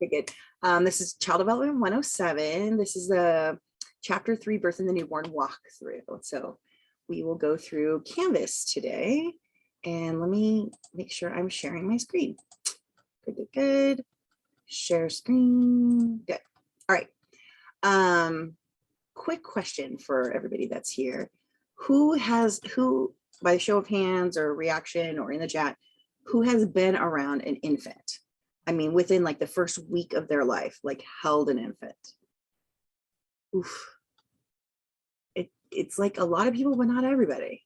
Okay, good. This is Child Development 107. This is the Chapter 3, Birth in the Newborn walkthrough. So we will go through Canvas today. And let me make sure I'm sharing my screen. Good, good, good. Share screen. Good. All right. Quick question for everybody that's here. Who, by show of hands or reaction or in the chat, who has been around an infant? I mean, within like the first week of their life, like held an infant. Oof. It's like a lot of people, but not everybody.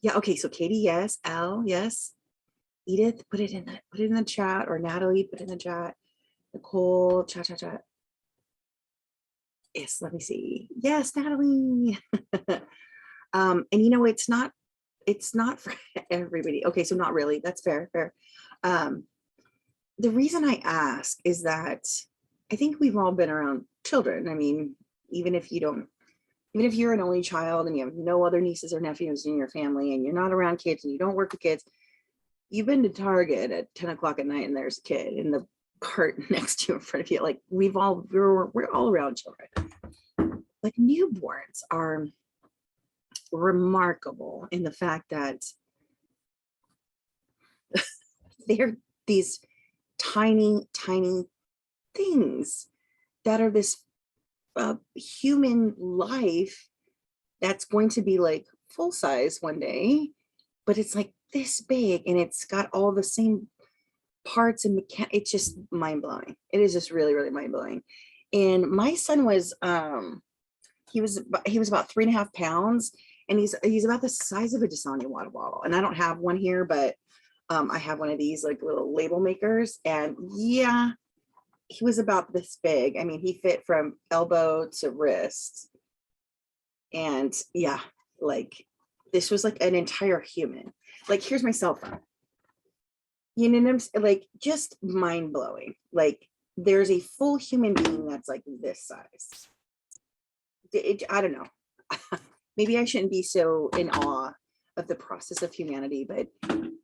Yeah, okay, so Katie, yes. Al, yes. Edith, put it in the chat, or Natalie, put it in the chat. Nicole, chat. Yes, let me see. Yes, Natalie. And you know, it's not for everybody. Okay, so not really. That's fair. The reason I ask is that I think we've all been around children. I mean, even if you're an only child and you have no other nieces or nephews in your family and you're not around kids and you don't work with kids, you've been to Target at 10 o'clock at night and there's a kid in the cart next to you in front of you. Like we're all around children. Like newborns are remarkable in the fact that they're these tiny things that are this human life that's going to be like full size one day, but it's like this big and it's got all the same parts and it's just mind-blowing. It is just really mind-blowing. And my son was he was about 3.5 pounds, and he's about the size of a Dasani water bottle. And I don't have one here, but I have one of these like little label makers, and yeah, he was about this big. I mean, he fit from elbow to wrist. And yeah, like this was like an entire human. Like, here's my cell phone. You know, like just mind blowing. Like there's a full human being that's like this size. I don't know. Maybe I shouldn't be so in awe of the process of humanity, but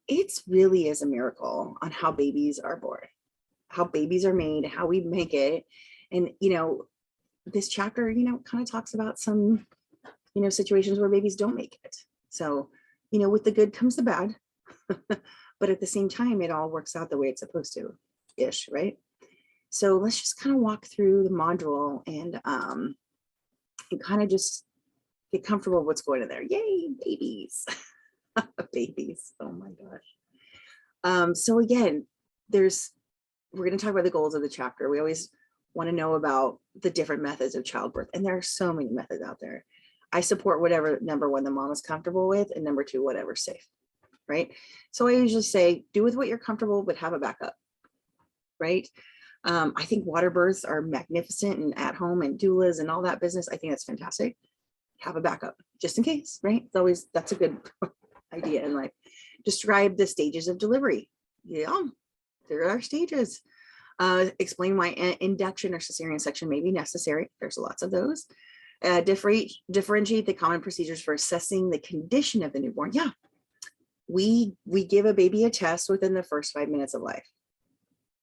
it's really is a miracle on how babies are born, how babies are made, how we make it. And, you know, this chapter, you know, kind of talks about some, you know, situations where babies don't make it. So, you know, with the good comes the bad, but at the same time, it all works out the way it's supposed to ish, right? So let's just kind of walk through the module and kind of just get comfortable with what's going on there. Yay, babies. Babies. Oh my gosh. So again, we're going to talk about the goals of the chapter. We always want to know about the different methods of childbirth, and there are so many methods out there. I support whatever, number one, the mom is comfortable with, and number two, whatever's safe, right? So I usually say, do with what you're comfortable, but have a backup, right? I think water births are magnificent and at home and doulas and all that business. I think that's fantastic. Have a backup just in case, right? It's always, that's a good idea in life. Describe the stages of delivery. Yeah, there are stages. Explain why induction or cesarean section may be necessary. There's lots of those. Differentiate the common procedures for assessing the condition of the newborn. Yeah, we give a baby a test within the first 5 minutes of life.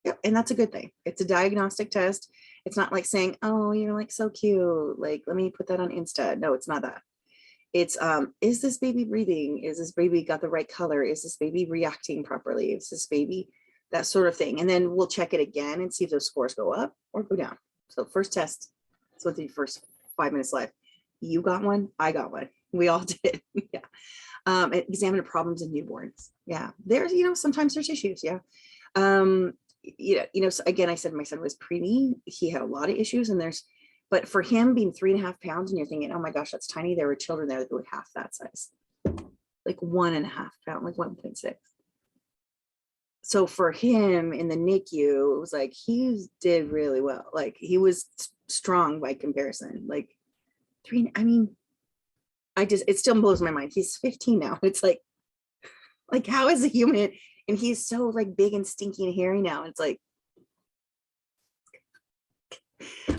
Yep, and that's a good thing. It's a diagnostic test. It's not like saying, oh, you're like so cute, like let me put that on Insta. No, it's not that. It's is this baby breathing? Is this baby got the right color? Is this baby reacting properly? Is this baby, that sort of thing. And then we'll check it again and see if those scores go up or go down. So first test, so the first 5 minutes life. You got one, I got one. We all did. Yeah. Examine problems in newborns. Yeah. There's, you know, sometimes there's issues. Yeah. So again, I said my son was preemie. He had a lot of issues, and but for him being 3.5 pounds, and you're thinking, oh my gosh, that's tiny. There were children there that were half that size, like 1.5 pound, like 1.6. So for him in the NICU, it was like, he did really well. Like he was strong by comparison, like I mean, it still blows my mind. He's 15 now. It's like how is a human, and he's so like big and stinky and hairy now. It's like,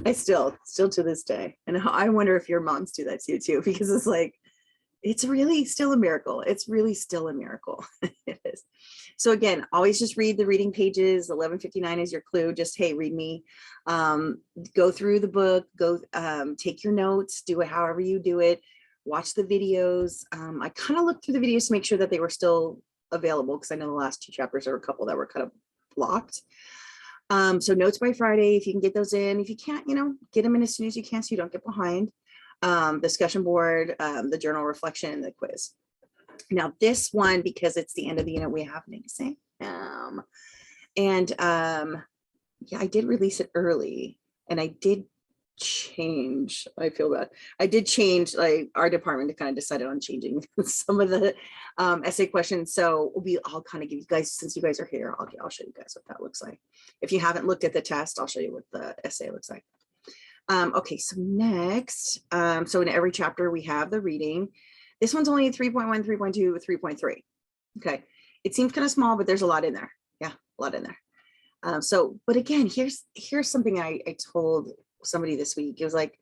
I still to this day, and I wonder if your moms do that too, because it's like, It's really still a miracle. It's really still a miracle. It is. So again, always just read the reading pages. 1159 is your clue. Just, hey, read me. Go through the book, go take your notes, do it however you do it. Watch the videos. I kind of looked through the videos to make sure that they were still available, because I know the last 2 chapters are a couple that were kind of blocked. So notes by Friday, if you can get those in. If you can't, get them in as soon as you can so you don't get behind. Discussion board, the journal reflection, and the quiz. Now this one, because it's the end of the unit, we have an exam. Yeah, I did release it early, and I did change. I feel bad. I did change, like, our department kind of decided on changing some of the essay questions. So I'll kind of give you guys, since you guys are here, I'll show you guys what that looks like. If you haven't looked at the test, I'll show you what the essay looks like. Okay, so next, so in every chapter we have the reading. This one's only 3.1, 3.2, 3.3. Okay, it seems kind of small, but there's a lot in there. Yeah, a lot in there. But again, here's something I told somebody this week. It was like,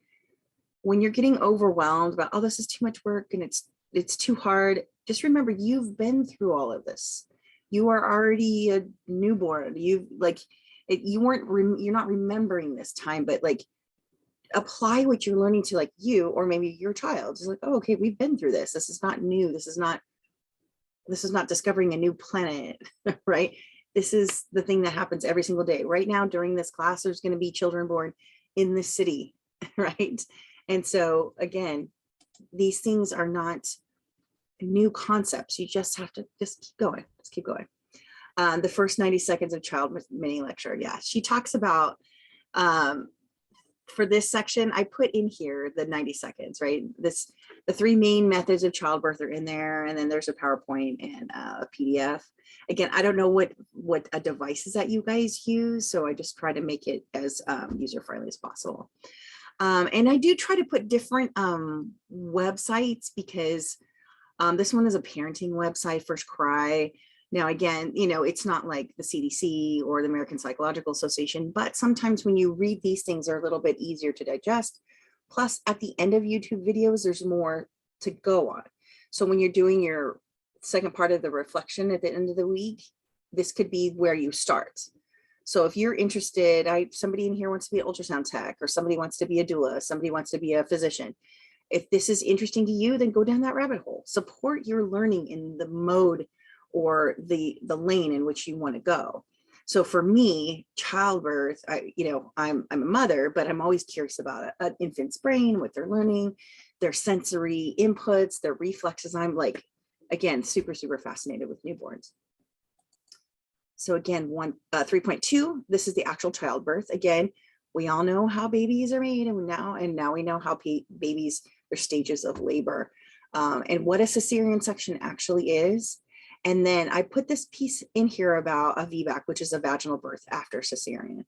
when you're getting overwhelmed about, oh, this is too much work and it's too hard, just remember you've been through all of this. You are already a newborn. You're not remembering this time, but like, apply what you're learning to, like, you, or maybe your child. It's like, oh, okay, we've been through this. This is not new. This is not discovering a new planet, right? This is the thing that happens every single day. Right now, during this class, there's going to be children born in this city, right? And so again, these things are not new concepts. You just have to just keep going. Just keep going. The first 90 seconds of child mini lecture. Yeah, she talks about, for this section, I put in here the 90 seconds, right? The 3 main methods of childbirth are in there, and then there's a PowerPoint and a PDF. Again, I don't know what devices that you guys use, so I just try to make it as user-friendly as possible. And I do try to put different websites, because this one is a parenting website, First Cry. Now, again, it's not like the CDC or the American Psychological Association, but sometimes when you read these things, they're a little bit easier to digest. Plus, at the end of YouTube videos, there's more to go on. So when you're doing your second part of the reflection at the end of the week, this could be where you start. So if you're interested, somebody in here wants to be an ultrasound tech, or somebody wants to be a doula, somebody wants to be a physician. If this is interesting to you, then go down that rabbit hole. Support your learning in the mode or the lane in which you want to go. So for me, childbirth, I'm a mother, but I'm always curious about an infant's brain, what they're learning, their sensory inputs, their reflexes. I'm like, again, super, super fascinated with newborns. So again, 3.2, this is the actual childbirth. Again, we all know how babies are made, and now we know how babies, their stages of labor, and what a cesarean section actually is. And then I put this piece in here about a VBAC, which is a vaginal birth after cesarean.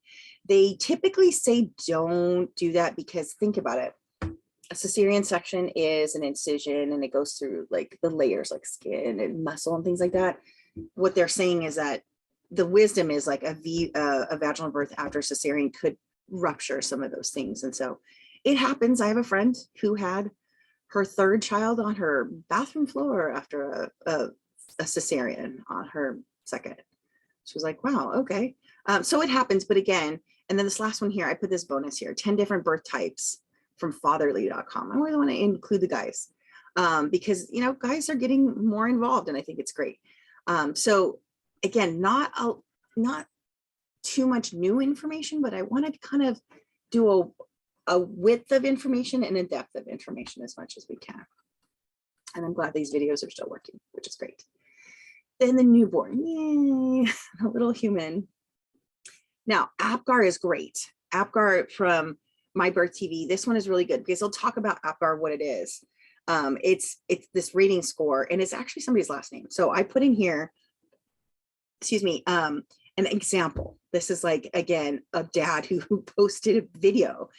They typically say don't do that, because think about it. A cesarean section is an incision, and it goes through like the layers, like skin and muscle and things like that. What they're saying is that the wisdom is like a vaginal birth after cesarean could rupture some of those things. And so it happens. I have a friend who had her 3rd child on her bathroom floor after a cesarean on her 2nd. She was like, wow, okay. So it happens, but again, and then this last one here, I put this bonus here, 10 different birth types from fatherly.com. I really want to include the guys, because, guys are getting more involved, and I think it's great. So again, not too much new information, but I wanted to kind of do a width of information and a depth of information as much as we can. And I'm glad these videos are still working, which is great. Then the newborn, yay, a little human. Now, APGAR is great. APGAR from My Birth TV. This one is really good because they'll talk about APGAR, what it is. It's this rating score, and it's actually somebody's last name. So I put in here, excuse me, an example. This is like, again, a dad who posted a video,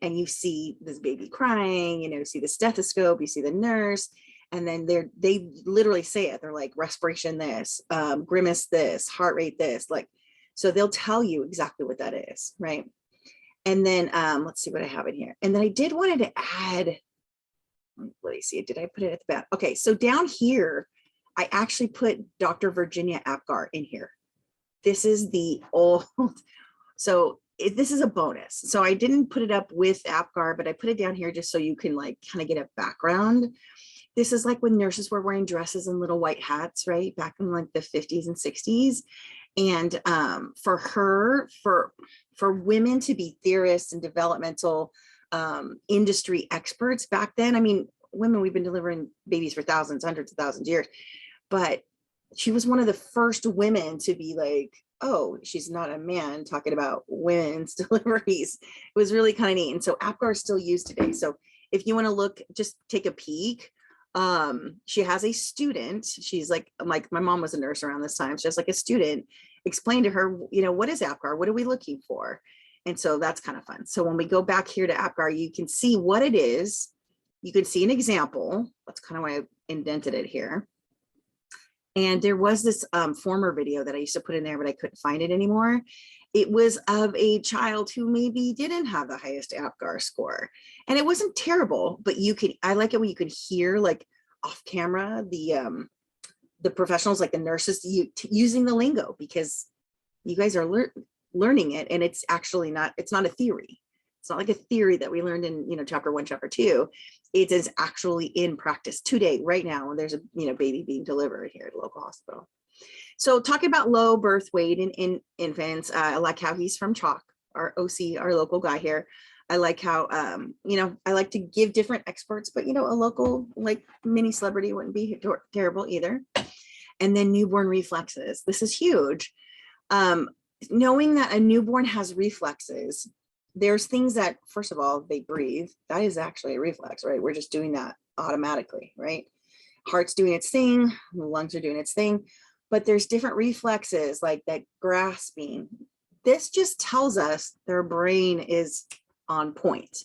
and you see this baby crying, you see the stethoscope, you see the nurse, and then they literally say it. They're like, respiration this, grimace this, heart rate this, like, so they'll tell you exactly what that is, right? And then let's see what I have in here. And then I did wanted to add let me see, did I put it at the back? Okay, so down here, I actually put Dr. Virginia Apgar in here. This is the old, so this is a bonus. So I didn't put it up with Apgar, but I put it down here just so you can like kind of get a background. This is like when nurses were wearing dresses and little white hats, right? Back in like the 50s and 60s. And for women to be theorists and developmental industry experts back then, I mean, women, we've been delivering babies for thousands, hundreds of thousands of years, but she was one of the first women to be like, oh, she's not a man talking about women's deliveries. It was really kind of neat. And so Apgar is still used today. So if you want to look, just take a peek. She has a student. She's like my mom was a nurse around this time. She has like a student explain to her, you know, what is Apgar? What are we looking for? And so that's kind of fun. So when we go back here to Apgar, you can see what it is. You can see an example. That's kind of why I indented it here. And there was this former video that I used to put in there, but I couldn't find it anymore. It was of a child who maybe didn't have the highest Apgar score. And it wasn't terrible, but you could, I like it when you could hear like off camera, the professionals, like the nurses using the lingo, because you guys are learning it. And it's actually not, it's not a theory. It's not like a theory that we learned in, you know, chapter 1, chapter 2. It is actually in practice today, right now, when there's a, you know, baby being delivered here at a local hospital. So talking about low birth weight in infants, I like how he's from Chalk, our OC, our local guy here. I like how, you know, I like to give different experts, but, you know, a local like mini celebrity wouldn't be terrible either. And then newborn reflexes. This is huge. Knowing that a newborn has reflexes, there's things that, first of all, they breathe. That is actually a reflex, right? We're just doing that automatically, right? Heart's doing its thing, the lungs are doing its thing, but there's different reflexes like that grasping. This just tells us their brain is on point,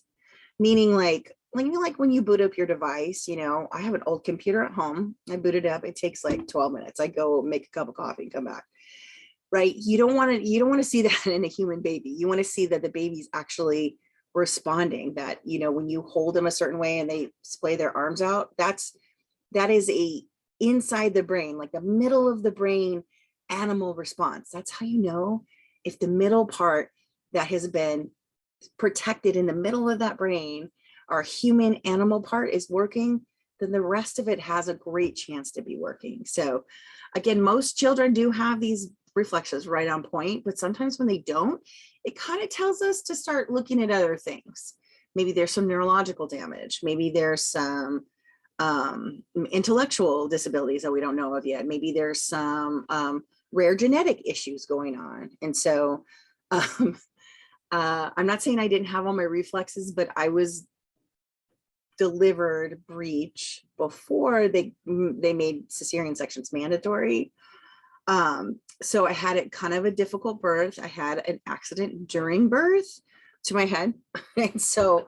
meaning like when you boot up your device, you know, I have an old computer at home. I boot it up. It takes like 12 minutes. I go make a cup of coffee and come back. Right? You don't want to see that in a human baby. You want to see that the baby's actually responding, that, you know, when you hold them a certain way and they splay their arms out, that is a inside the brain, like the middle of the brain animal response. That's how you know if the middle part that has been protected in the middle of that brain, our human animal part is working, then the rest of it has a great chance to be working. So again, most children do have these reflexes right on point, but sometimes when they don't, it kind of tells us to start looking at other things. Maybe there's some neurological damage. Maybe there's some intellectual disabilities that we don't know of yet. Maybe there's some rare genetic issues going on. And so I'm not saying I didn't have all my reflexes, but I was delivered breech before they made cesarean sections mandatory. So I had it kind of a difficult birth. I had an accident during birth to my head. And so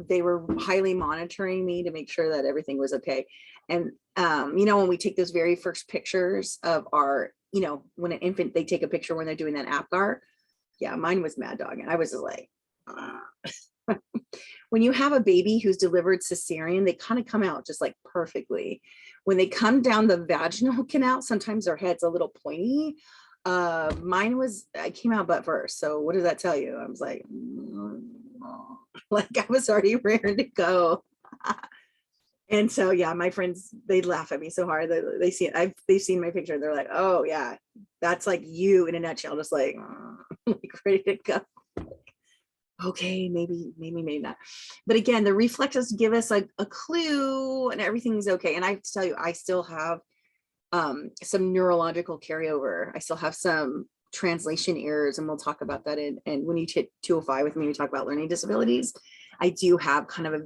they were highly monitoring me to make sure that everything was okay. And, you know, when we take those very first pictures of our, you know, when an infant, they take a picture when they're doing that Apgar. Yeah, mine was mad dog. And I was like, when you have a baby who's delivered cesarean, they kind of come out just like perfectly. When they come down the vaginal canal, sometimes their head's a little pointy. Mine was, I came out butt first. So what does that tell you? I was like, like I was already ready to go. And so, yeah, my friends, they laugh at me so hard that they've seen my picture. They're like, oh yeah, that's like you in a nutshell, just like, like ready to go. Okay, maybe not. But again, the reflexes give us like a clue and everything's okay. And I have to tell you, I still have some neurological carryover. I still have some translation errors, and we'll talk about that. And when you hit 205 with me, we talk about learning disabilities. I do have kind of a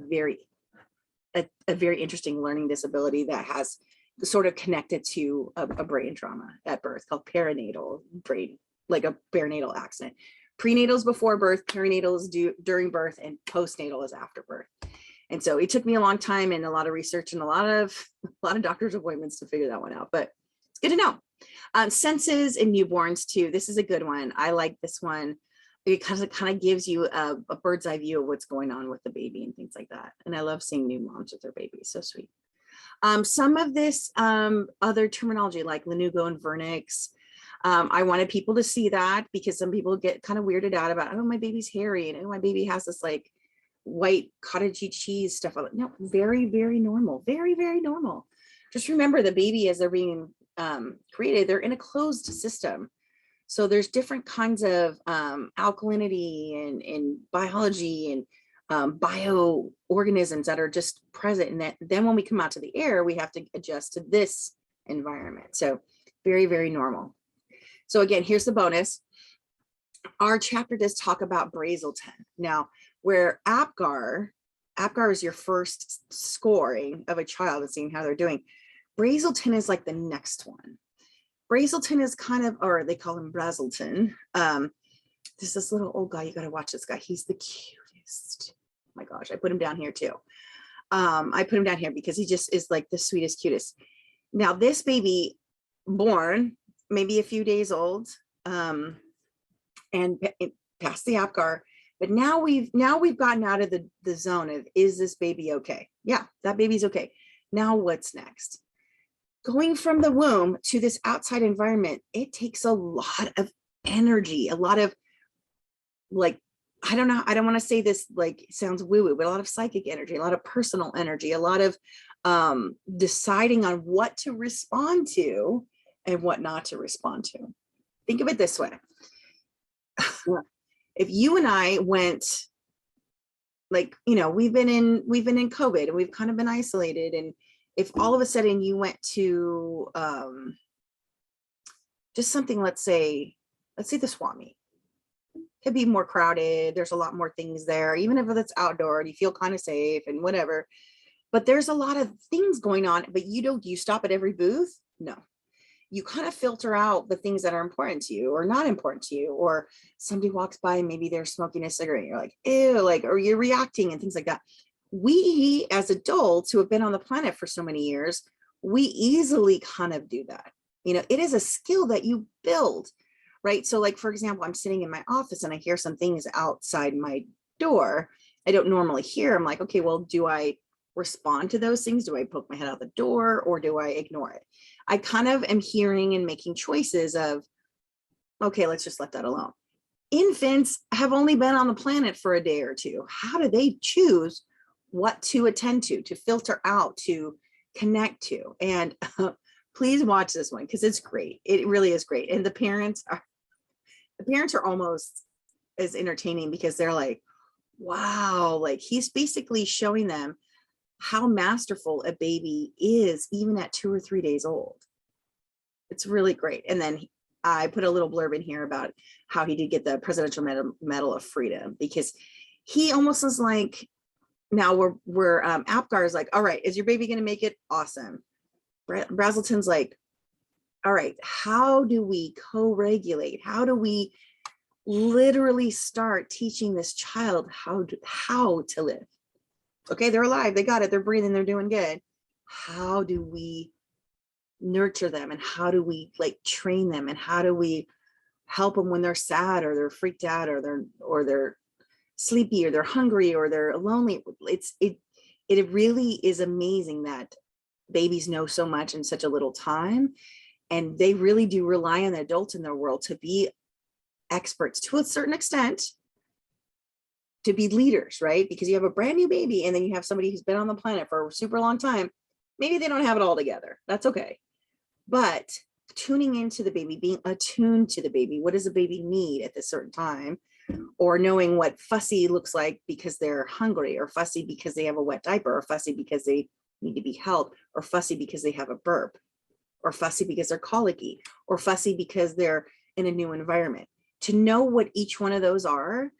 very interesting learning disability that has sort of connected to a brain trauma at birth called perinatal brain, like a perinatal accident. Prenatal is before birth, perinatal is during birth, and postnatal is after birth. And so it took me a long time and a lot of research and a lot of doctor's appointments to figure that one out, but it's good to know. Senses in newborns too. This is a good one. I like this one. it kind of gives you a bird's eye view of what's going on with the baby and things like that. And I love seeing new moms with their babies. So sweet. Some of this other terminology like lanugo and vernix, I wanted people to see that because some people get kind of weirded out about, oh, my baby's hairy and oh, my baby has this like white cottage cheese stuff. No, very, very normal. Very, very normal. Just remember the baby as they're being created, they're in a closed system. So there's different kinds of alkalinity and biology and bioorganisms that are just present. And that then when we come out to the air, we have to adjust to this environment. So very, very normal. So again, here's the bonus. Our chapter does talk about Brazelton. Now, where Apgar is your first scoring of a child and seeing how they're doing. Brazelton is like the next one. Brazelton is kind of, or they call him Brazelton. There's this little old guy, you gotta watch this guy. He's the cutest. Oh my gosh, I put him down here too. I put him down here because he just is like the sweetest, cutest. Now this baby born, maybe a few days old, and past the Apgar, but now we've gotten out of the zone of, is this baby okay? Yeah, that baby's okay. Now what's next? Going from the womb to this outside environment, it takes a lot of energy, a lot of like, I don't know, I don't want to say this like it sounds woo-woo, but a lot of psychic energy, a lot of personal energy, a lot of deciding on what to respond to and what not to respond to. Think of it this way. If you and I went, like, you know, we've been in COVID and we've kind of been isolated, and if all of a sudden you went to just something, let's say the swap meet, could be more crowded. There's a lot more things there, even if it's outdoor and you feel kind of safe and whatever, but there's a lot of things going on, but you stop at every booth? No. You kind of filter out the things that are important to you or not important to you, or somebody walks by and maybe they're smoking a cigarette. You're like, ew, like, or you're reacting and things like that. We as adults who have been on the planet for so many years, we easily kind of do that. You know, it is a skill that you build, right? So like, for example, I'm sitting in my office and I hear some things outside my door I don't normally hear. I'm like, okay, well, do I respond to those things? Do I poke my head out the door or do I ignore it? I kind of am hearing and making choices of, okay, let's just let that alone. Infants have only been on the planet for a day or two. How do they choose what to attend to filter out, to connect to? And please watch this one because it's great. It really is great. And the parents are almost as entertaining because they're like, wow, like he's basically showing them how masterful a baby is even at 2 or 3 days old. It's really great. And then I put a little blurb in here about how he did get the Presidential Medal of Freedom, because he almost was like, now we're Apgar is like, all right, is your baby going to make it? Awesome. Brazelton's like, all right, how do we co-regulate? How do we literally start teaching this child how to live? Okay, they're alive, they got it, they're breathing, they're doing good. How do we nurture them, and how do we like train them, and how do we help them when they're sad or they're freaked out or they're sleepy or they're hungry or they're lonely? It really is amazing that babies know so much in such a little time, and they really do rely on the adults in their world to be experts to a certain extent, to be leaders, right? Because you have a brand new baby and then you have somebody who's been on the planet for a super long time. Maybe they don't have it all together. That's okay. But tuning into the baby, being attuned to the baby, what does the baby need at this certain time? Or knowing what fussy looks like because they're hungry, or fussy because they have a wet diaper, or fussy because they need to be held, or fussy because they have a burp, or fussy because they're colicky, or fussy because they're in a new environment. To know what each one of those are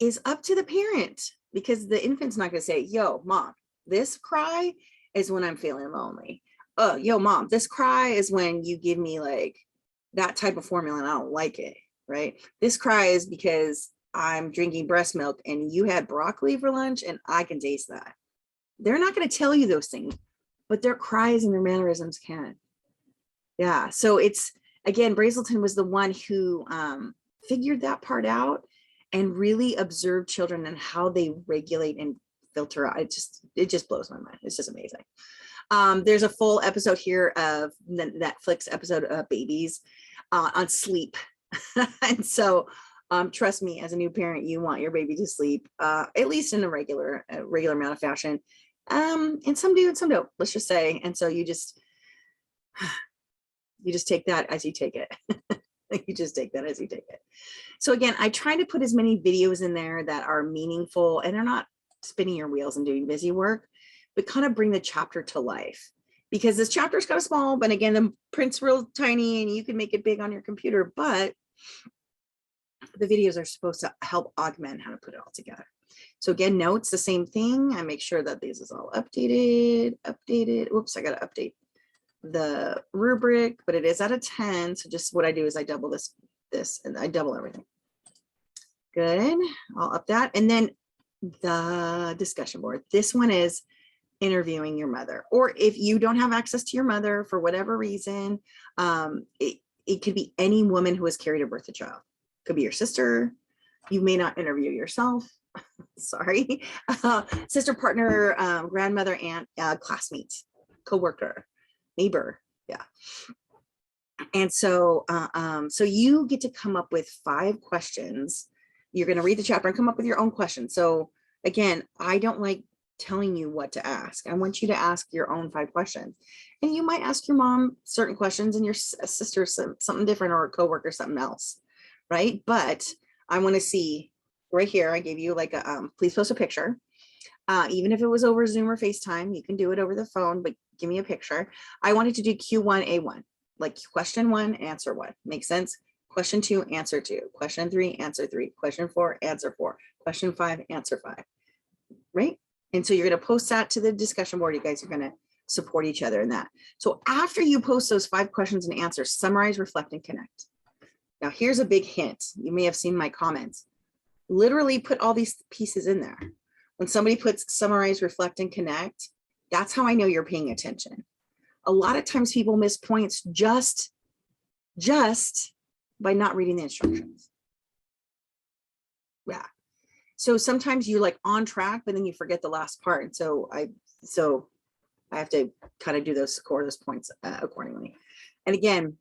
is up to the parent, because the infant's not going to say, yo, mom, this cry is when I'm feeling lonely. Oh, yo, mom, this cry is when you give me like that type of formula and I don't like it, right? This cry is because I'm drinking breast milk and you had broccoli for lunch and I can taste that. They're not going to tell you those things, but their cries and their mannerisms can. Yeah. So it's, again, Brazelton was the one who figured that part out. and really observe children and how they regulate and filter out. It just blows my mind. It's just amazing. There's a full episode here of the Netflix episode of babies on sleep. And so trust me, as a new parent, you want your baby to sleep at least in a regular amount of fashion. And some do and some don't, let's just say. And so you just take that as you take it. You just take that as you take it. So again, I try to put as many videos in there that are meaningful and they're not spinning your wheels and doing busy work, but kind of bring the chapter to life, because this chapter is kind of small, but again, the print's real tiny and you can make it big on your computer, but the videos are supposed to help augment how to put it all together. So again, notes, the same thing. I make sure that this is all updated. Oops, I got to update the rubric, but it is out of 10. So just what I do is I double this, and I double everything. Good. I'll up that. And then the discussion board. This one is interviewing your mother, or if you don't have access to your mother for whatever reason, it could be any woman who has carried or birthed a child. Could be your sister. You may not interview yourself. Sorry. Sister, partner, grandmother, aunt, classmate, coworker, neighbor. Yeah. And so, so you get to come up with 5 questions. You're going to read the chapter and come up with your own questions. So again, I don't like telling you what to ask. I want you to ask your own 5 questions. And you might ask your mom certain questions and your sister something different, or a coworker something else, right? But I want to see right here, I gave you like a, please post a picture. Even if it was over Zoom or FaceTime, you can do it over the phone, but give me a picture. I wanted to do Q1A1, like question 1, answer 1. Make sense? Question 2, answer 2. Question 3, answer 3. Question 4, answer 4. Question 5, answer 5. Right? And so you're going to post that to the discussion board. You guys are going to support each other in that. So after you post those 5 questions and answers, summarize, reflect, and connect. Now here's a big hint. You may have seen my comments. Literally put all these pieces in there. When somebody puts summarize, reflect, and connect, that's how I know you're paying attention. A lot of times people miss points just by not reading the instructions. Yeah. So sometimes you're like on track, but then you forget the last part. And so I have to kind of do score those points accordingly. And again,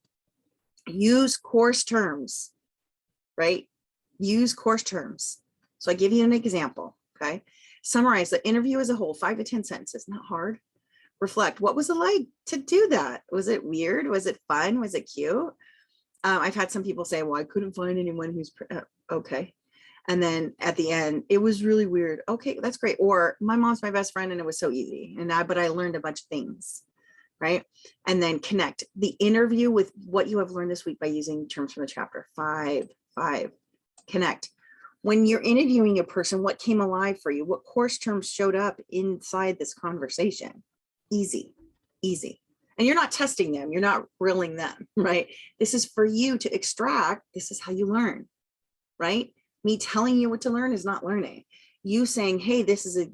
use course terms, right? Use course terms. So I give you an example, okay? Summarize the interview as a whole, 5 to 10 sentences, not hard. Reflect, what was it like to do that? Was it weird? Was it fun? Was it cute? I've had some people say, well, I couldn't find anyone who's, okay. And then at the end, it was really weird. Okay, that's great. Or my mom's my best friend and it was so easy. But I learned a bunch of things, right? And then connect the interview with what you have learned this week by using terms from the chapter. 5. Connect. When you're interviewing a person, what came alive for you? What course terms showed up inside this conversation? Easy. And you're not testing them. You're not grilling them, right? This is for you to extract. This is how you learn, right? Me telling you what to learn is not learning. You saying, hey, this is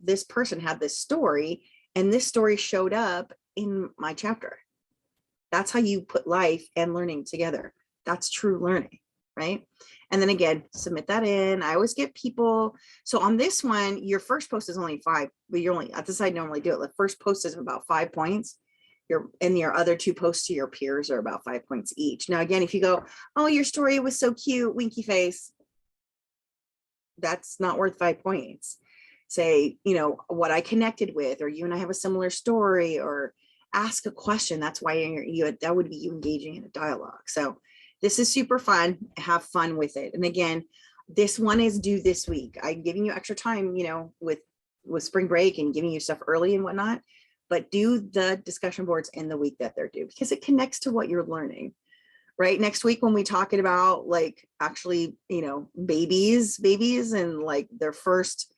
this person had this story and this story showed up in my chapter. That's how you put life and learning together. That's true learning, right? And then again, submit that in. I always get people. So on this one, your first post is only 5, but you're only at this, I normally do it. The first post is about 5 points. Your other 2 posts to your peers are about 5 points each. Now, again, if you go, oh, your story was so cute, winky face, that's not worth 5 points. Say, what I connected with, or you and I have a similar story, or ask a question. That's why that would be you engaging in a dialogue. So this is super fun. Have fun with it. And again, this one is due this week. I'm giving you extra time, with spring break and giving you stuff early and whatnot, but do the discussion boards in the week that they're due, because it connects to what you're learning. Right. Next week, when we talking about like actually, babies and like their first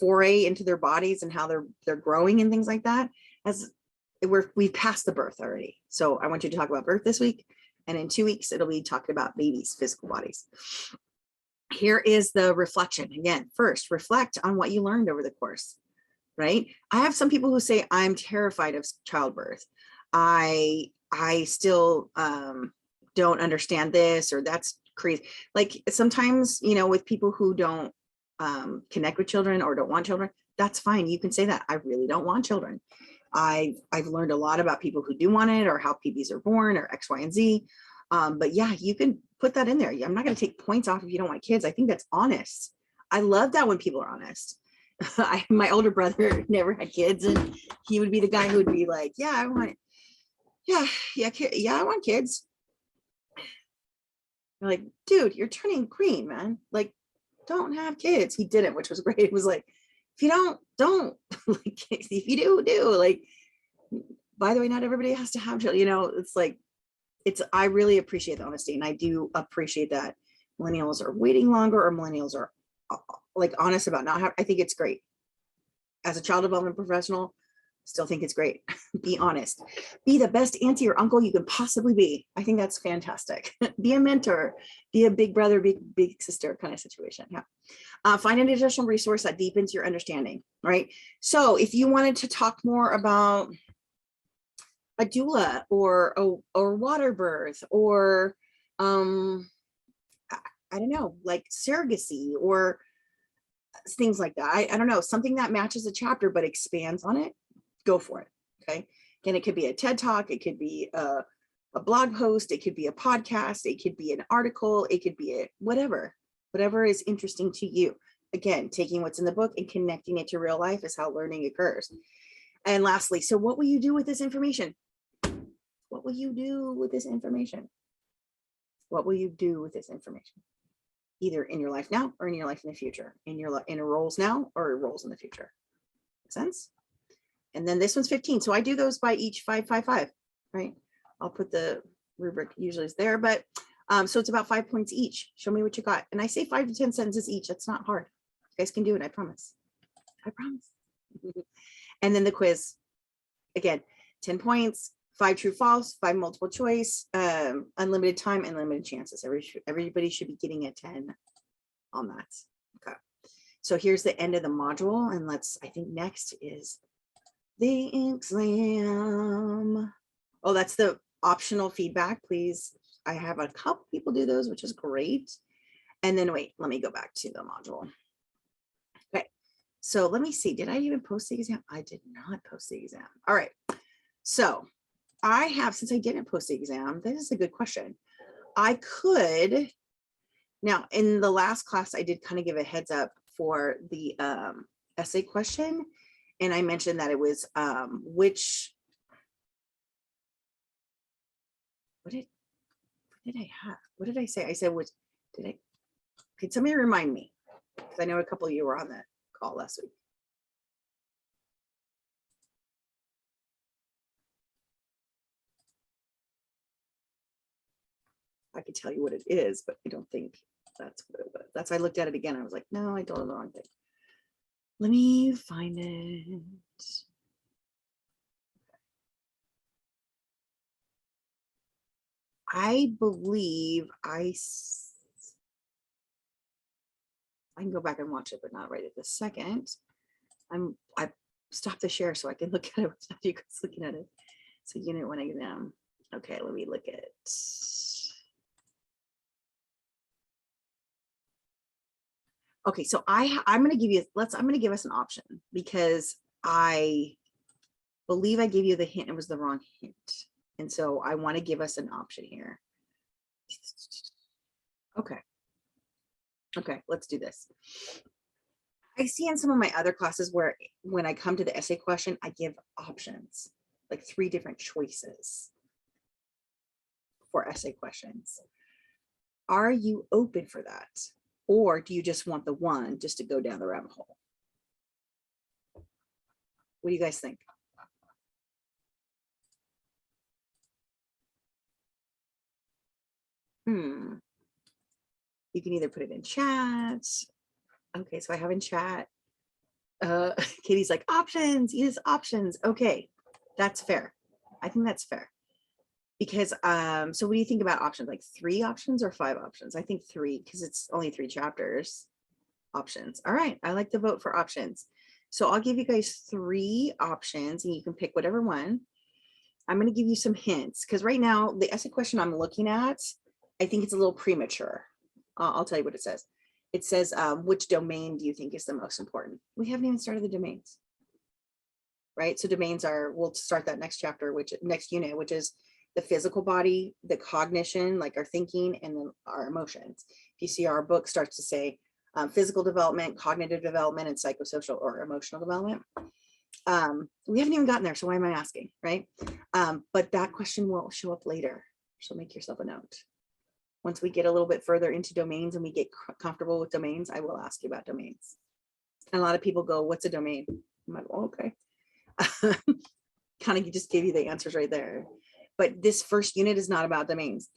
foray into their bodies and how they're growing and things like that, we've passed the birth already. So I want you to talk about birth this week. And in 2 weeks, it'll be talking about babies' physical bodies. Here is the reflection. Again, first, reflect on what you learned over the course, right? I have some people who say, I'm terrified of childbirth. I still don't understand this, or that's crazy. Like sometimes, you know, with people who don't connect with children or don't want children, that's fine. You can say that. I really don't want children. I've learned a lot about people who do want it, or how babies are born, or X, Y, and Z. But yeah, you can put that in there. I'm not going to take points off if you don't want kids. I think that's honest. I love that when people are honest. My older brother never had kids, and he would be the guy who would be like, yeah, I want, yeah, I want kids. I'm like, dude, you're turning green, man. Like, don't have kids. He didn't, which was great. It was like, if you don't. Like, if you do. Like, by the way, not everybody has to have children. You know, it's like, I really appreciate the honesty, and I do appreciate that millennials are waiting longer, or millennials are like honest about not having. I think it's great. As a child development professional, still think it's great. Be honest. Be the best auntie or uncle you can possibly be. I think that's fantastic. Be a mentor. Be a big brother, big sister kind of situation. Yeah. Find an additional resource that deepens your understanding, right? So if you wanted to talk more about a doula, or water birth, or I don't know, like surrogacy, or things like that. I don't know, something that matches a chapter but expands on it, go for it. Okay. And it could be a TED Talk, it could be a blog post, it could be a podcast, it could be an article, it could be whatever is interesting to you. Again, taking what's in the book and connecting it to real life is how learning occurs. And lastly, so what will you do with this information? What will you do with this information? What will you do with this information? Either in your life now, or in your life in the future, in your roles now, or roles in the future. Make sense? And then this one's 15. So I do those by each 5, 5, 5, right? I'll put the rubric, usually is there, but so it's about 5 points each. Show me what you got. And I say 5 to 10 sentences each. That's not hard. You guys can do it. I promise. I promise. And then the quiz, again, 10 points, 5 true, false, 5 multiple choice, unlimited time, and limited chances. Everybody should be getting a 10 on that. Okay. So here's the end of the module. And I think next is the exam. Oh, that's the optional feedback, please. I have a couple people do those, which is great. And then wait, let me go back to the module. Okay. So let me see. Did I even post the exam? I did not post the exam. All right. So I have, since I didn't post the exam, this is a good question. I could, now in the last class, I did kind of give a heads up for the essay question. And I mentioned that it was what did I have? What did I say? I said, could somebody remind me? Because I know a couple of you were on that call last week. I could tell you what it is, but I don't think that's what it was. That's why I looked at it again. I was like, no, I told her the wrong thing. Let me find it. I believe I can go back and watch it, but not right at this second. I stopped the share so I can look at it without you guys looking at it. So unit 1 exam. Okay, let me look at it. Okay, so I'm going to give you, I'm going to give us an option, because I believe I gave you the hint. It was the wrong hint. And so I want to give us an option here. Okay. Okay, let's do this. I see in some of my other classes where when I come to the essay question, I give options, like 3 different choices for essay questions. Are you open for that? Or do you just want the one just to go down the rabbit hole? What do you guys think? You can either put it in chat. Okay, so I have in chat. Katie's like, options, yes, options. Okay, that's fair. I think that's fair. Because so what do you think about options? Like 3 options or 5 options? I think 3, because it's only 3 chapters. Options. All right, I like to vote for options. So I'll give you guys 3 options and you can pick whatever one. I'm going to give you some hints, because right now the essay question I'm looking at I think it's a little premature. I'll tell you what it says. It says, which domain do you think is the most important? We haven't even started the domains, right? So domains are, we'll start that next chapter, next unit, which is the physical body, the cognition, like our thinking, and then our emotions. If you see, our book starts to say physical development, cognitive development, and psychosocial or emotional development. We haven't even gotten there, so why am I asking, right? But that question will show up later, so make yourself a note. Once we get a little bit further into domains and we get comfortable with domains, I will ask you about domains. And a lot of people go, what's a domain? I'm like, oh, okay. Kind of just gave you the answers right there. But this first unit is not about domains.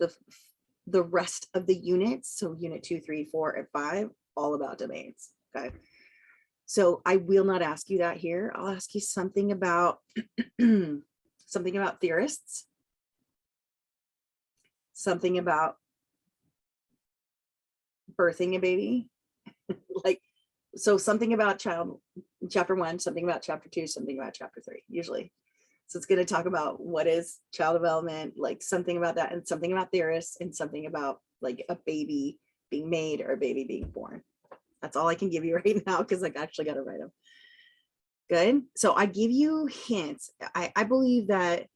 The rest of the units, so unit 2, 3, 4, and 5, all about domains. Okay. So I will not ask you that here. I'll ask you something about something about theorists, something about birthing a baby, like, so something about chapter 1, something about chapter 2, something about chapter 3, usually. So it's going to talk about what is child development, like something about that, and something about theorists, and something about like a baby being made or a baby being born. That's all I can give you right now, because I actually got to write them. Good. So I give you hints. I believe that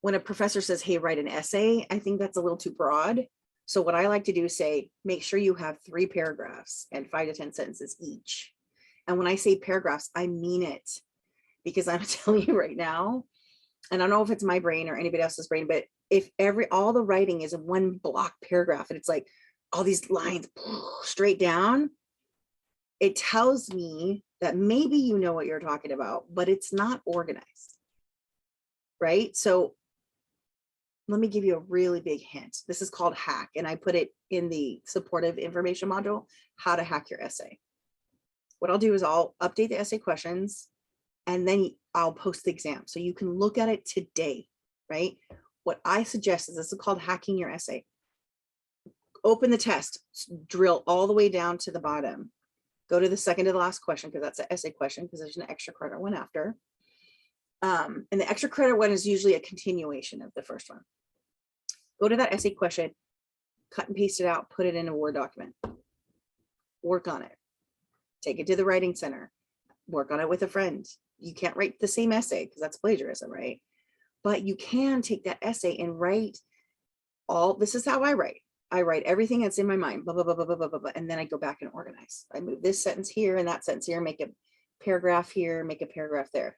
when a professor says, hey, write an essay, I think that's a little too broad. So what I like to do is say, make sure you have 3 paragraphs and 5 to 10 sentences each. And when I say paragraphs, I mean it, because I'm telling you right now, and I don't know if it's my brain or anybody else's brain, but if all the writing is in one block paragraph and it's like all these lines straight down, it tells me that maybe you know what you're talking about, but it's not organized, right? So let me give you a really big hint. This is called hack, and I put it in the supportive information module, how to hack your essay. What I'll do is I'll update the essay questions, and then I'll post the exam so you can look at it today, right? What I suggest is, this is called hacking your essay. Open the test, drill all the way down to the bottom. Go to the second to the last question, because that's an essay question, because there's an extra credit one after. And the extra credit one is usually a continuation of the first one. Go to that essay question, cut and paste it out, put it in a Word document. Work on it. Take it to the writing center. Work on it with a friend. You can't write the same essay because that's plagiarism, right? But you can take that essay and write all, this is how I write. I write everything that's in my mind, blah, blah, blah, blah, blah, blah, blah, and then I go back and organize. I move this sentence here and that sentence here, make a paragraph here, make a paragraph there,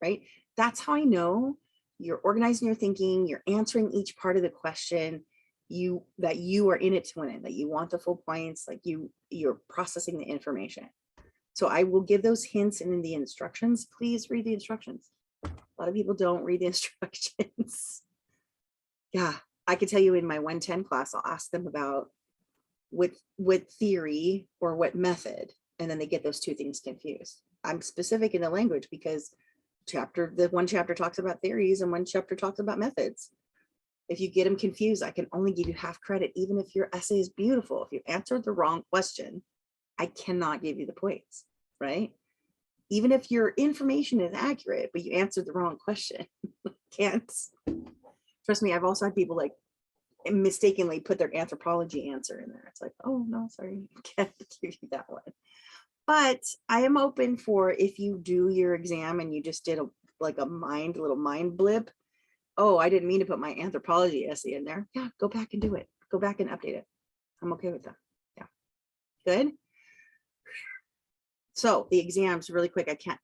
right? That's how I know you're organizing your thinking, you're answering each part of the question, that you are in it to win it, that you want the full points, like you're processing the information. So I will give those hints and in the instructions. Please read the instructions. A lot of people don't read the instructions. Yeah, I could tell you in my 110 class, I'll ask them about what theory or what method, and then they get those two things confused. I'm specific in the language because the one chapter talks about theories and one chapter talks about methods. If you get them confused, I can only give you half credit, even if your essay is beautiful. If you answered the wrong question, I cannot give you the points, right? Even if your information is accurate, but you answered the wrong question, can't. Trust me, I've also had people like mistakenly put their anthropology answer in there. It's like, oh no, sorry, can't give you that one. But I am open for, if you do your exam and you just did a little mind blip. Oh, I didn't mean to put my anthropology essay in there. Yeah, go back and do it. Go back and update it. I'm okay with that. Yeah, good. So the exams, really quick, I can't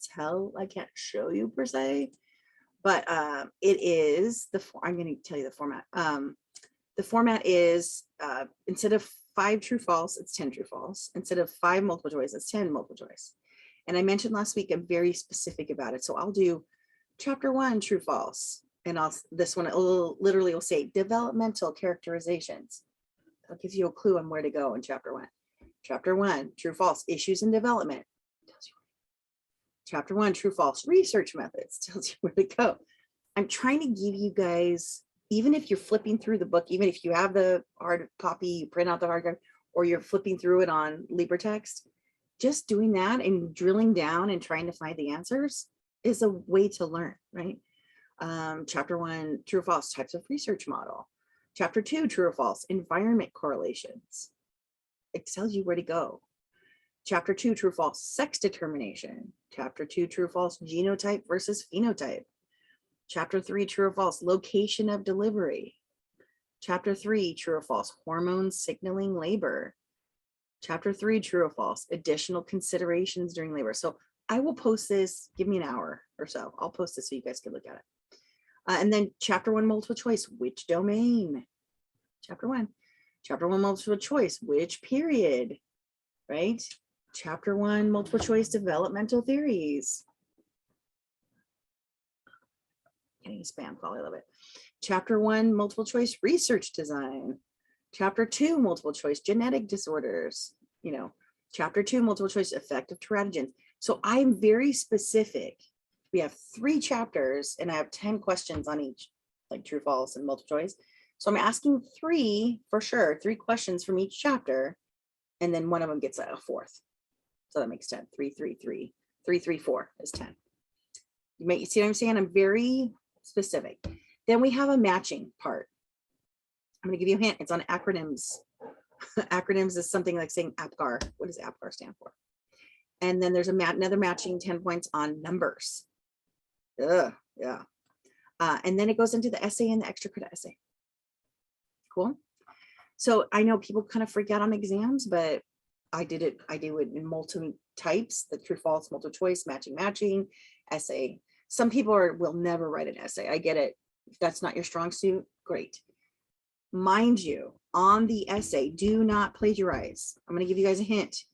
show you per se, but it is I'm going to tell you the format. The format is instead of 5 true false, it's 10 true false. Instead of 5 multiple choice, it's 10 multiple choice. And I mentioned last week, I'm very specific about it. So I'll do chapter 1 true false, and this one literally will say developmental characterizations. That gives you a clue on where to go in chapter 1. Chapter 1 true false, issues in development. Chapter 1 true false, research methods, tells you where to go. I'm trying to give you guys, even if you're flipping through the book, even if you have the hard copy, you print out the hard copy, or you're flipping through it on LibreText, just doing that and drilling down and trying to find the answers is a way to learn, right? Chapter 1 true false, types of research model. Chapter 2, true or false, environment correlations. It tells you where to go. Chapter 2, true or false, sex determination. Chapter 2, true or false, genotype versus phenotype. Chapter 3, true or false, location of delivery. Chapter 3, true or false, hormones signaling labor. Chapter 3, true or false, additional considerations during labor. So I will post this, give me an hour or so. I'll post this so you guys can look at it. And then chapter 1, multiple choice, which domain? Chapter 1. Chapter 1, multiple choice, which period? Right? Chapter 1, multiple choice, developmental theories. Getting a spam call, I love it. Chapter 1, multiple choice, research design. Chapter 2, multiple choice, genetic disorders. You know, chapter 2, multiple choice, effective teratogens. So I'm very specific. We have 3 chapters and I have 10 questions on each, like true, false, and multiple choice. So I'm asking 3 for sure, 3 questions from each chapter, and then one of them gets a 4th. So that makes 10. 3, 3, 3, 3, 3, 4 is 10. You see what I'm saying? I'm very specific. Then we have a matching part. I'm going to give you a hint. It's on acronyms. Acronyms is something like saying APGAR. What does APGAR stand for? And then there's another matching 10 points on numbers. Yeah. And then it goes into the essay and the extra credit essay. Cool. So I know people kind of freak out on exams, but I do it in multiple types, the true, false, multiple choice, matching, essay. Some people will never write an essay. I get it. If that's not your strong suit, great. Mind you, on the essay, do not plagiarize. I'm going to give you guys a hint.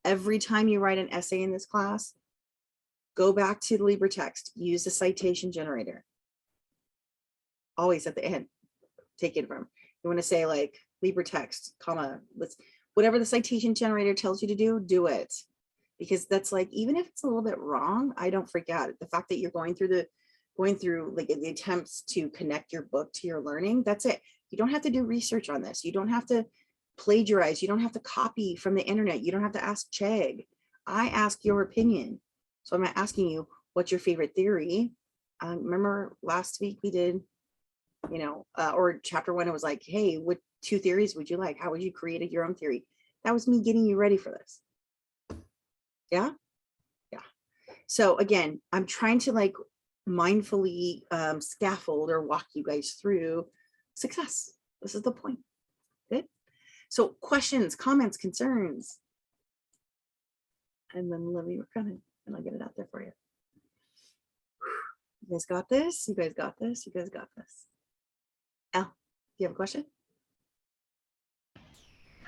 Every time you write an essay in this class, go back to the LibreText, use the citation generator. Always at the end, take it from. You want to say like LibreText, comma, whatever the citation generator tells you to do it. Because that's like, even if it's a little bit wrong, I don't freak out. The fact that you're going through like the attempts to connect your book to your learning, that's it. You don't have to do research on this. You don't have to plagiarize. You don't have to copy from the internet. You don't have to ask Chegg. I ask your opinion. So I'm not asking you, what's your favorite theory? Remember last week we did, or chapter 1, it was like, hey, what 2 theories would you like? How would you create your own theory? That was me getting you ready for this. Yeah. So again, I'm trying to like mindfully scaffold or walk you guys through success. This is the point. Good. So questions, comments, concerns, and then let me work on it and I'll get it out there for you. You guys got this. You guys got this. You guys got this. Al, do you have a question?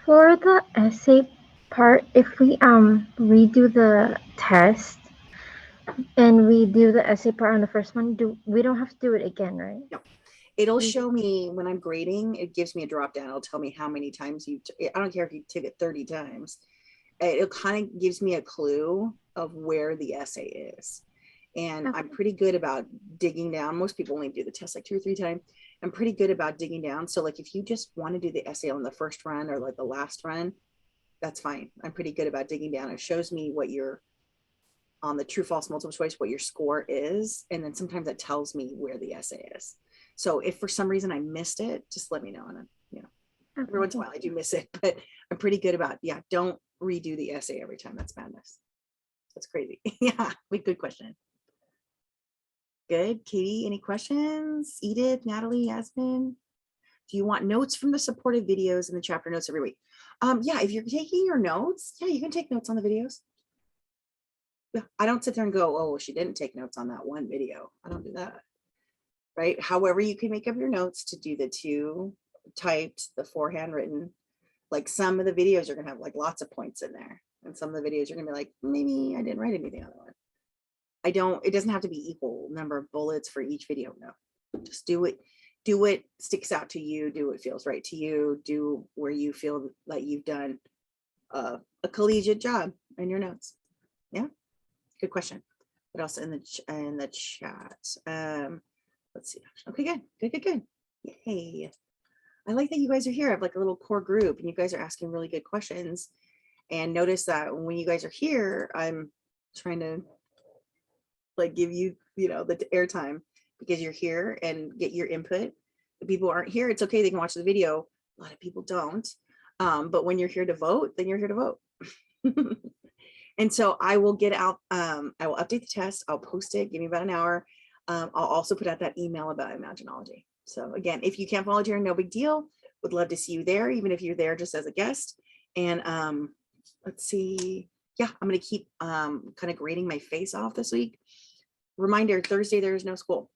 For the essay part, if we redo the test and we do the essay part on the first one, we don't have to do it again, right? No. It'll show me when I'm grading, it gives me a drop down. It'll tell me how many times I don't care if you took it 30 times. It kind of gives me a clue of where the essay is. And okay. I'm pretty good about digging down. Most people only do the test like 2 or 3 times. I'm pretty good about digging down. So like if you just want to do the essay on the first run or like the last run, that's fine. I'm pretty good about digging down. It shows me what you're on the true, false, multiple choice, what your score is. And then sometimes it tells me where the essay is. So if for some reason I missed it, just let me know. And every once in a while I do miss it, but I'm pretty good about, don't redo the essay every time. That's madness. That's crazy. Yeah, good question. Good. Katie, any questions? Edith, Natalie, Yasmin? Do you want notes from the supportive videos and the chapter notes every week? Yeah, if you're taking your notes, you can take notes on the videos. Yeah, I don't sit there and go, oh, she didn't take notes on that one video. I don't do that. Right? However, you can make up your notes to do the 2 typed, the 4 handwritten. Like some of the videos are going to have like lots of points in there. And some of the videos are going to be like, maybe I didn't write anything on that one. It doesn't have to be equal number of bullets for each video. No, just do what sticks out to you, do what feels right to you, do where you feel like you've done a collegiate job in your notes. Yeah, good question. What else in the chat? Let's see. Okay, good. Yay. I like that you guys are here. I have like a little core group and you guys are asking really good questions. And notice that when you guys are here, I'm trying to like give you, the airtime because you're here and get your input. The people aren't here, it's okay, they can watch the video. A lot of people don't. But when you're here to vote, then you're here to vote. And so I will get out, I will update the test, I'll post it, give me about an hour. I'll also put out that email about Imaginology. So again, if you can't volunteer, no big deal. Would love to see you there, even if you're there just as a guest. And let's see. Yeah, I'm gonna keep kind of grading my face off this week. Reminder, Thursday, there is no school.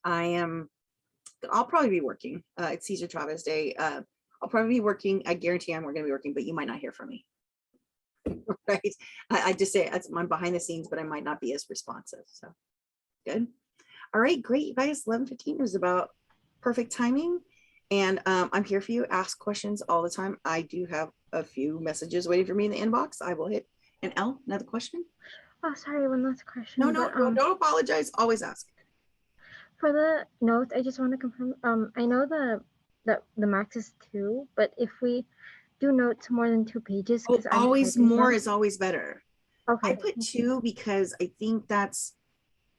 I'll probably be working. It's Cesar Chavez Day. I'll probably be working. I guarantee I'm going to be working, but you might not hear from me. Right? I just say I'm behind the scenes, but I might not be as responsive. So good. All right, great. You guys, 11:15 was about perfect timing. And I'm here for you. Ask questions all the time. I do have a few messages waiting for me in the inbox. I will hit an L. Another question? Oh, sorry, one last question. No, don't apologize. Always ask. For the notes, I just want to confirm. I know the max is 2, but if we do notes more than 2 pages, Oh, always more is always better. Okay. I put 2 because I think that's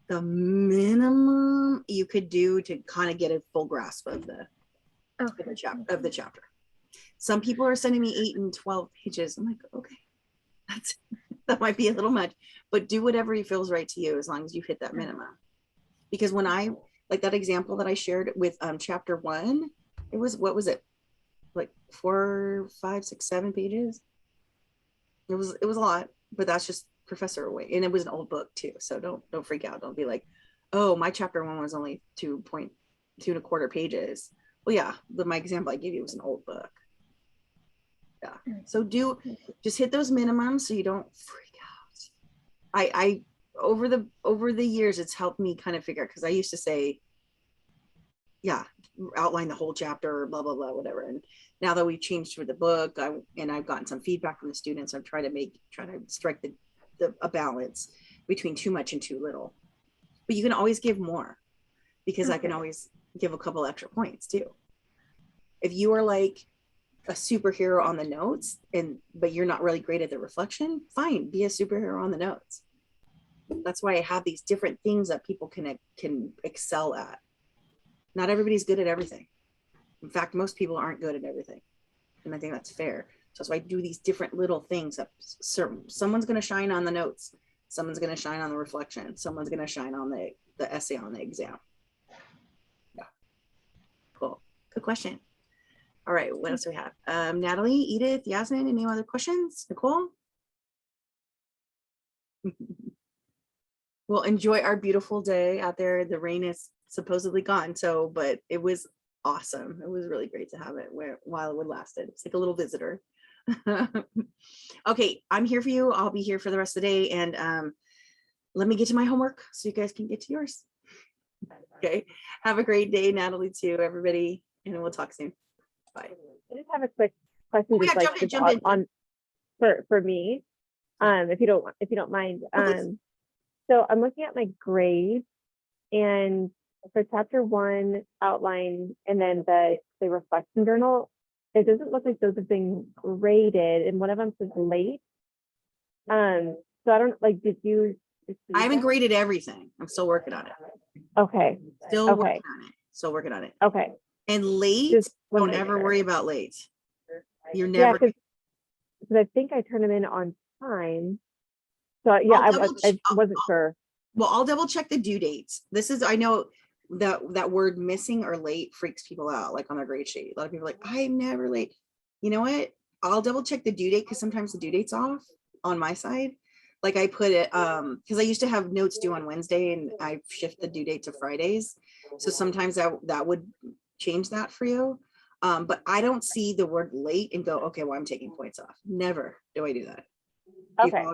the minimum you could do to kind of get a full grasp of the chapter. Some people are sending me 8 and 12 pages. I'm like, okay, that might be a little much, but do whatever feels right to you as long as you hit that minimum. Because when I, like that example that I shared with chapter 1, it was, what was it? Like 4, 5, 6, 7 pages. It was a lot, but that's just professor away. And it was an old book too. So don't freak out. Don't be like, oh, my chapter 1 was only 2.25 pages. Well, yeah, my example I gave you was an old book. Yeah. So just hit those minimums so you don't freak out. I over the years, it's helped me kind of figure out, because I used to say, yeah, outline the whole chapter, blah, blah, blah, whatever. And now that we've changed for the book, I've gotten some feedback from the students, I'm trying to strike a balance between too much and too little. But you can always give more, because I can always give a couple extra points too. If you are like a superhero on the notes, but you're not really great at the reflection, fine, be a superhero on the notes. That's why I have these different things that people can excel at. Not everybody's good at everything. In fact, most people aren't good at everything. And I think that's fair. So that's why I do these different little things that someone's going to shine on the notes. Someone's going to shine on the reflection. Someone's going to shine on the essay on the exam. Yeah. Cool. Good question. All right. What else do we have? Natalie, Edith, Yasmin, any other questions? Nicole? Well, enjoy our beautiful day out there. The rain is supposedly gone, but it was awesome. It was really great to have it while it would lasted. It's like a little visitor. Okay, I'm here for you. I'll be here for the rest of the day, and let me get to my homework so you guys can get to yours. Okay, have a great day, Natalie, too, everybody, and we'll talk soon. Bye. I just have a quick question, jump in. For me, if you don't mind. So I'm looking at my grades, and for chapter 1 outline, and then the reflection journal, it doesn't look like those have been graded, and one of them says late. So I don't did you? I haven't graded everything. I'm still working on it. Okay. Still working on it. Still working on it. Okay. And late, don't ever worry about late. You're never. Yeah, because I think I turned them in on time. So yeah, I wasn't sure. Well, I'll double check the due dates. I know that word missing or late freaks people out, like on their grade sheet. A lot of people are like, I'm never late. You know what? I'll double check the due date, because sometimes the due date's off on my side. Like I put it, because I used to have notes due on Wednesday, and I shift the due date to Fridays. So sometimes that would change that for you. But I don't see the word late and go, okay, well, I'm taking points off. Never do I do that. Okay.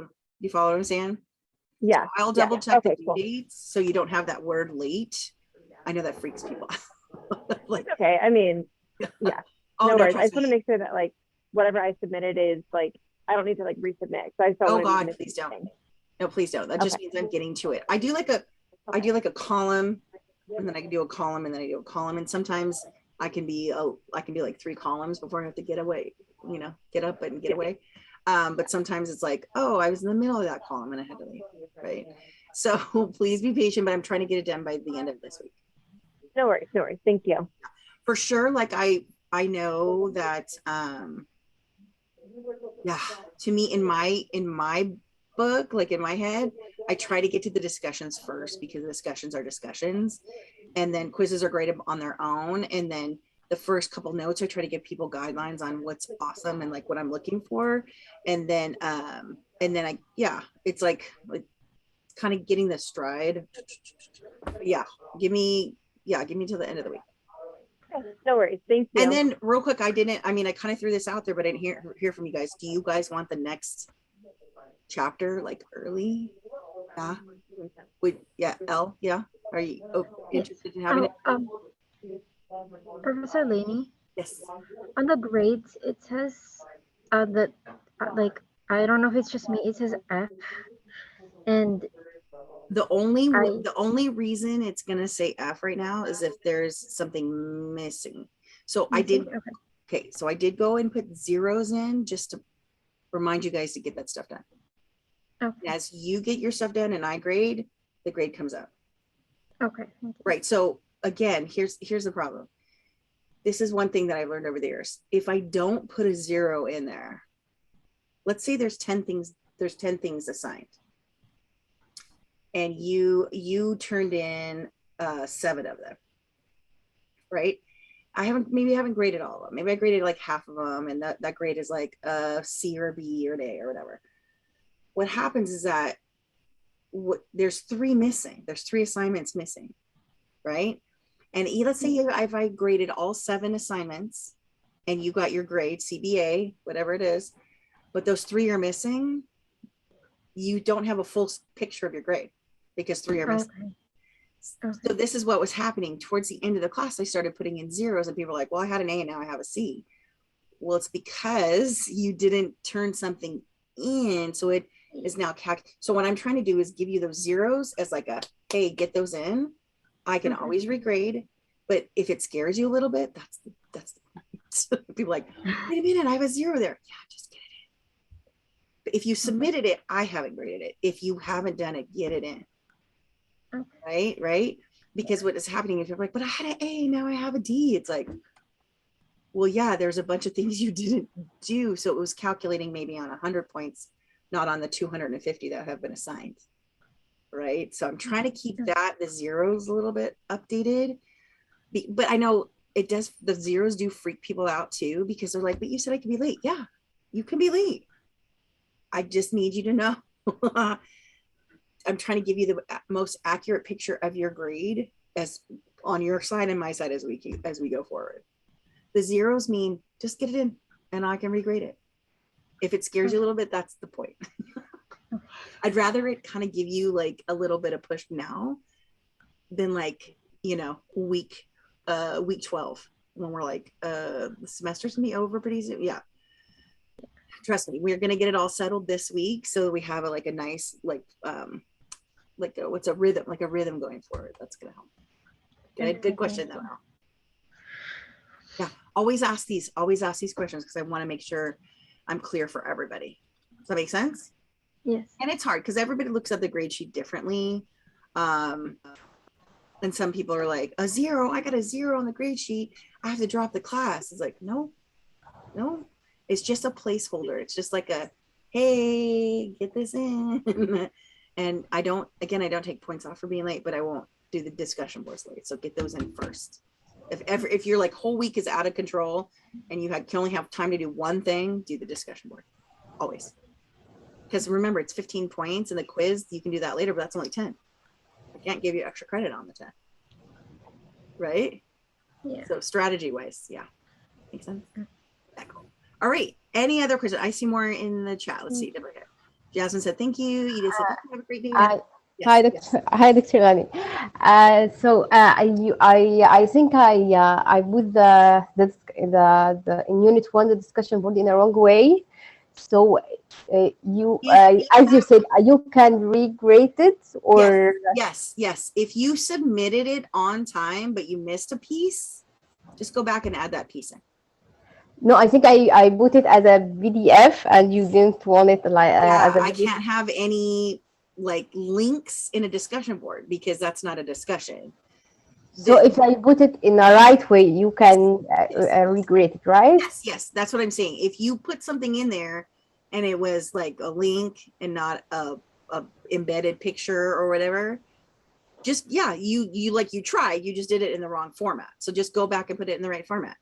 You follow what I'm saying? Yeah. So I'll double check the due dates so you don't have that word late. I know that freaks people out. Like, okay. I mean, yeah. No worries. I just want to make sure that whatever I submitted is I don't need to resubmit. So I just don't want to please don't. No, please don't. That just means I'm getting to it. I do like a column, and then I can do a column, and then I do a column, and sometimes I can be like 3 columns before I have to get away. Get up and get away. But sometimes it's like, oh, I was in the middle of that column and I had to leave, right? So please be patient, but I'm trying to get it done by the end of this week. No worries, no worries. Thank you. For sure. Like I know that, yeah, to me in my book, like in my head, I try to get to the discussions first because the discussions are discussions, and then quizzes are great on their own. And then the first couple notes, I try to give people guidelines on what's awesome and like what I'm looking for. And then I, yeah, it's like kind of getting the stride. Yeah. Give me till the end of the week. No worries. Thank you. And then real quick, I kind of threw this out there, but I didn't hear from you guys. Do you guys want the next chapter like early? Yeah. Elle, yeah. Are you interested in having it? Professor Laney, Yes. on the grades, it says that, like, I don't know if it's just me, it says F. And the only reason it's gonna say F right now is if there's something missing. So I did so I did go and put zeros in just to remind you guys to get that stuff done. Okay. As you get your stuff done and I grade, the grade comes out. Okay. Right. So again, here's the problem. This is one thing that I've learned over the years. If I don't put a 0 in there, let's say there's 10 things assigned, and you turned in 7 of them, right? I haven't graded all of them. Maybe I graded like half of them, and that grade is like a C or a B or an A or whatever. What happens is that there's 3 missing. There's 3 assignments missing, right? And let's say if I graded all 7 assignments and you got your grade, CBA, whatever it is, but those 3 are missing, you don't have a full picture of your grade because 3 are missing. Okay. So this is what was happening towards the end of the class. I started putting in zeros and people were like, well, I had an A and now I have a C. Well, it's because you didn't turn something in. So it is now so what I'm trying to do is give you those zeros as like hey, get those in. I can always regrade, but if it scares you a little bit, that's the point. People are like, wait a minute, I have a 0 there. Yeah, just get it in. But if you submitted it, I haven't graded it. If you haven't done it, get it in. Right? Because what is happening is you're like, but I had an A, now I have a D. It's like, well, yeah, there's a bunch of things you didn't do. So it was calculating maybe on 100 points, not on the 250 that have been assigned. Right. So I'm trying to keep the zeros a little bit updated. But I know the zeros do freak people out too, because they're like, but you said I could be late. Yeah, you can be late. I just need you to know. I'm trying to give you the most accurate picture of your grade as on your side and my side as we go forward. The zeros mean just get it in and I can regrade it. If it scares you a little bit, that's the point. I'd rather it kind of give you like a little bit of push now than like, week 12 when we're like, the semester's gonna be over pretty soon. Yeah. Trust me, we're gonna get it all settled this week. So we have a nice, what's a rhythm going forward. That's gonna help. Good question though. Yeah. Always ask these questions because I want to make sure I'm clear for everybody. Does that make sense? Yes. And it's hard because everybody looks at the grade sheet differently. And some people are like, a 0, I got a 0 on the grade sheet, I have to drop the class. It's like, no, it's just a placeholder. It's just like hey, get this in. And I don't take points off for being late, but I won't do the discussion boards late. So get those in first. If your whole week is out of control and you can only have time to do one thing, do the discussion board always. Because remember, it's 15 points and the quiz, you can do that later, but that's only 10. I can't give you extra credit on the 10. Right? Yeah. So strategy wise, yeah. Makes sense? Yeah, cool. All right. Any other questions? I see more in the chat. Let's see. Jasmine said, thank you. Edith said, have a great day. Yes, hi, Dr. Lani. I think I put the in Unit 1 the discussion board in the wrong way. So as you said, you can regrade it or yes. If you submitted it on time but you missed a piece, just go back and add that piece in. No, I think I put it as a PDF and you didn't want it as a PDF. I can't have any links in a discussion board because that's not a discussion. So if I put it in the right way, you can regrade it, right? Yes, that's what I'm saying. If you put something in there and it was like a link and not a embedded picture or whatever, just, yeah, you like you tried, you just did it in the wrong format. So just go back and put it in the right format.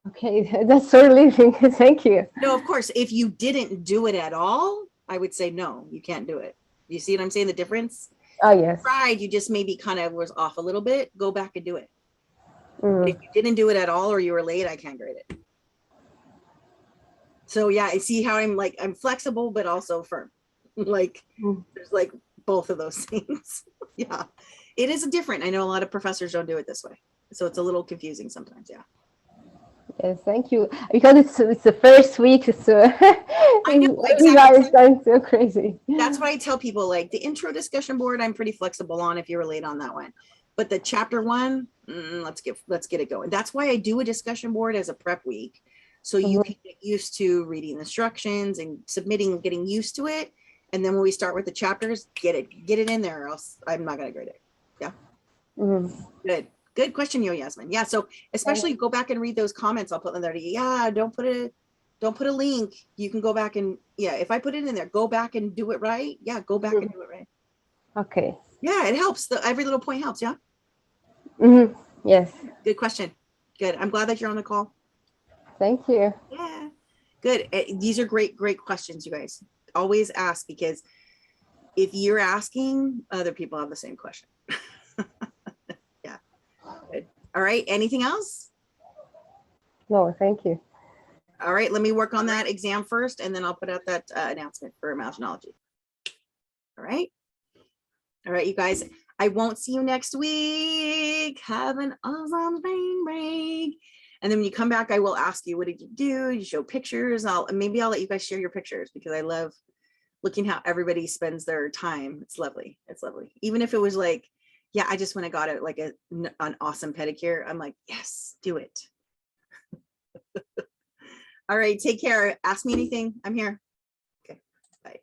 Okay, that's so relieving. Thank you. No, of course, if you didn't do it at all, I would say no, you can't do it. You see what I'm saying? The difference? Oh, yes. Tried, you just maybe kind of was off a little bit, go back and do it. Mm. If you didn't do it at all or you were late, I can't grade it. So yeah, I see how I'm flexible, but also firm. Like there's like both of those things. Yeah, it is different. I know a lot of professors don't do it this way. So it's a little confusing sometimes. Yeah. Yes, thank you. Because it's the first week, so I know, everybody is going so crazy. That's why I tell people, like the intro discussion board, I'm pretty flexible on if you're late on that one. But the chapter one, let's get it going. That's why I do a discussion board as a prep week. So you can get used to reading instructions and submitting, getting used to it. And then when we start with the chapters, get it in there, or else I'm not gonna grade it. Yeah. Good question, Yo Yasmin. Yeah. So especially go back and read those comments. I'll put them there. Yeah, don't put a link. You can go back and, yeah, if I put it in there, go back and do it right. Yeah, go back and do it right. Okay. Yeah, it helps. Every little point helps. Yeah. Yes. Good question. Good. I'm glad that you're on the call. Thank you. Yeah. Good. These are great questions, you guys. Always ask, because if you're asking, other people have the same question. Yeah. Good. All right. Anything else? No, thank you. All right. Let me work on that exam first, and then I'll put out that announcement for imaginology. All right. All right, you guys. I won't see you next week. Have an awesome spring break. And then when you come back, I will ask you, what did you do? You show pictures. Maybe I'll let you guys share your pictures, because I love looking how everybody spends their time. It's lovely. It's lovely. Even if it was like, yeah, I just went and got it like an awesome pedicure. I'm like, yes, do it. All right, take care. Ask me anything. I'm here. Okay, bye.